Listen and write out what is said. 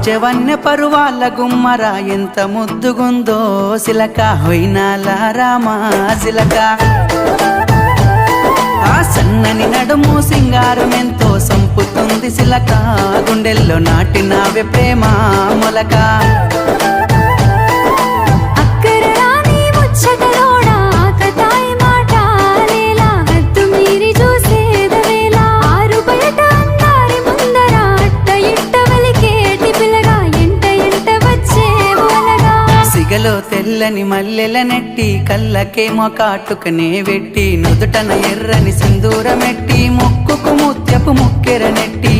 రాజవన్య పరువాళ్ళ గుమ్మరా ఎంత ముద్దుగుందో సిలక హొయినాల రామా సిలక ఆ సన్నని నడుము సింగారం ఎంతో సంపుతుంది సిలక గుండెల్లో నాటినావే ప్రేమ మొలక సిగలో తెల్లని మల్లెల నెట్టి కళ్ళకేమో కాటుకనే వెట్టి నుదుటన ఎర్రని సింధూరమెట్టి ముక్కుకు ముత్యపు ముక్కెర నెట్టి